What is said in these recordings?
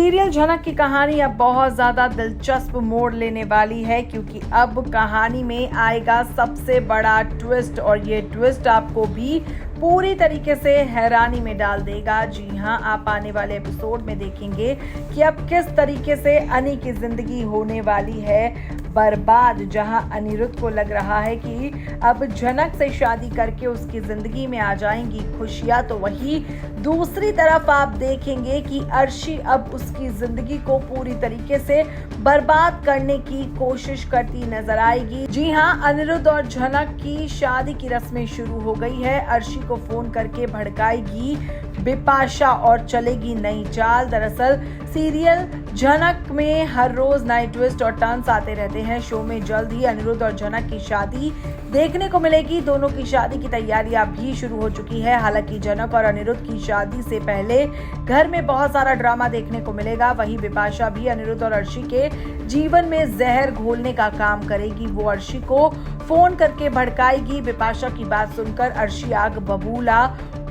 Serial झनक की कहानी अब बहुत ज्यादा दिलचस्प मोड़ लेने वाली है, क्योंकि अब कहानी में आएगा सबसे बड़ा ट्विस्ट और ये ट्विस्ट आपको भी पूरी तरीके से हैरानी में डाल देगा। जी हां, आप आने वाले एपिसोड में देखेंगे कि अब किस तरीके से अनी की जिंदगी होने वाली है बर्बाद। जहां अनिरुद्ध को लग रहा है कि अब झनक से शादी करके उसकी जिंदगी में आ जाएंगी खुशियां, तो वही दूसरी तरफ आप देखेंगे कि अर्शी अब उसकी जिंदगी को पूरी तरीके से बर्बाद करने की कोशिश करती नजर आएगी। जी हां, अनिरुद्ध और झनक की शादी की रस्में शुरू हो गई है। अर्शी को फोन करके भड़काएगी बिपाशा और चलेगी नई चाल। दरअसल सीरियल झनक में हर रोज नए ट्विस्ट और टर्न्स आते रहते हैं। शो में जल्द ही अनिरुद्ध और झनक की शादी देखने को मिलेगी। दोनों की शादी की तैयारियां भी शुरू हो चुकी है। हालांकि झनक और अनिरुद्ध की शादी से पहले घर में बहुत सारा ड्रामा देखने को मिलेगा। वहीं बिपाशा भी अनिरुद्ध और अर्शी के जीवन में जहर घोलने का काम करेगी। वो अर्शी को फोन करके भड़काएगी। बिपाशा की बात सुनकर अर्शी आग बबूला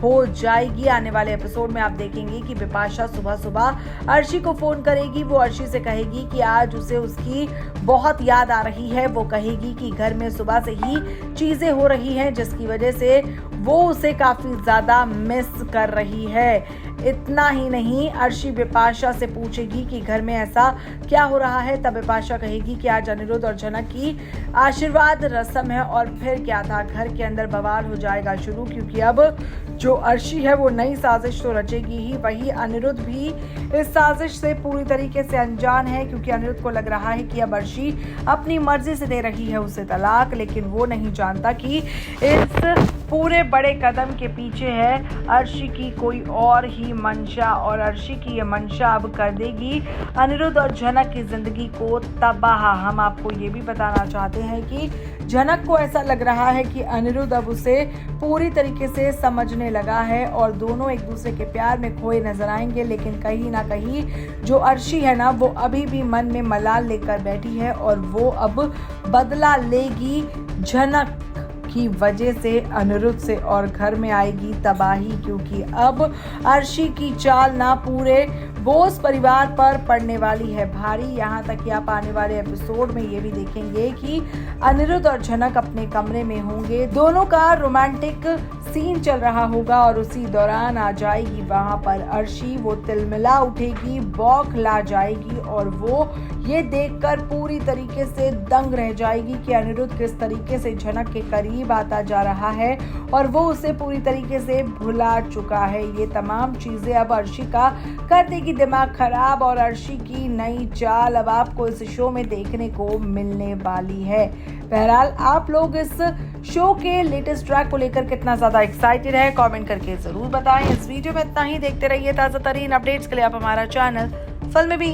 हो जाएगी। आने वाले एपिसोड में आप देखेंगे कि बिपाशा सुबह सुबह अर्शी को फोन करेगी। वो अर्शी से कहेगी कि आज उसे उसकी बहुत याद आ रही है। वो कहेगी कि घर में सुबह से ही चीजें हो रही हैं, जिसकी वजह से वो उसे काफी ज्यादा मिस कर रही है। इतना ही नहीं, अर्शी बिपाशा से पूछेगी कि घर में ऐसा क्या हो रहा है। तब बिपाशा कहेगी कि आज अनिरुद्ध और झनक की आशीर्वाद रस्म है। और फिर क्या था, घर के अंदर बवाल हो जाएगा शुरू, क्योंकि अब जो अर्शी है वो नई साजिश तो रचेगी ही, वही अनिरुद्ध भी इस साजिश से पूरी तरीके से अनजान है। क्योंकि अनिरुद्ध को लग रहा है कि अब अर्शी अपनी मर्जी से दे रही है उसे तलाक, लेकिन वो नहीं जानता कि इस पूरे बड़े कदम के पीछे है अर्शी की कोई और ही मंशा, और अर्शी की ये मंशा अब कर देगी अनिरुद्ध और झनक की जिंदगी को तबाह। हम आपको ये भी बताना चाहते हैं कि झनक को ऐसा लग रहा है कि अनिरुद्ध अब उसे पूरी तरीके से समझने लगा है और दोनों एक दूसरे के प्यार में खोए नजर आएंगे। लेकिन कहीं ना कहीं जो अर्शी है ना, वो अभी भी मन में मलाल लेकर बैठी है और वो अब बदला लेगी झनक की वजह से अनिरुद्ध से, और घर में आएगी तबाही। क्योंकि अब अर्शी की चाल ना पूरे बोस परिवार पर पड़ने वाली है भारी। यहाँ तक कि आप आने वाले एपिसोड में ये भी देखेंगे कि अनिरुद्ध और झनक अपने कमरे में होंगे। दोनों का रोमांटिक सीन चल रहा होगा और उसी दौरान आ जाएगी वहां पर अर्शी। वो तिलमिला उठेगी, बौखला जाएगी और वो ये देखकर पूरी तरीके से दंग रह जाएगी कि अनिरुद्ध किस तरीके से झनक के करीब आता जा रहा है और वो उसे पूरी तरीके से भुला चुका है। ये तमाम चीजें अब अर्शी का कर देगी दिमाग खराब, और अर्शी की नई चाल अब आपको इस शो में देखने को मिलने वाली है। बहरहाल आप लोग इस शो के लेटेस्ट ट्रैक को लेकर कितना ज्यादा एक्साइटेड है, कमेंट करके जरूर बताएं। इस वीडियो में इतना ही। देखते रहिए ताजा तरीन अपडेट्स के लिए आप हमारा चैनल फिल्मी बी।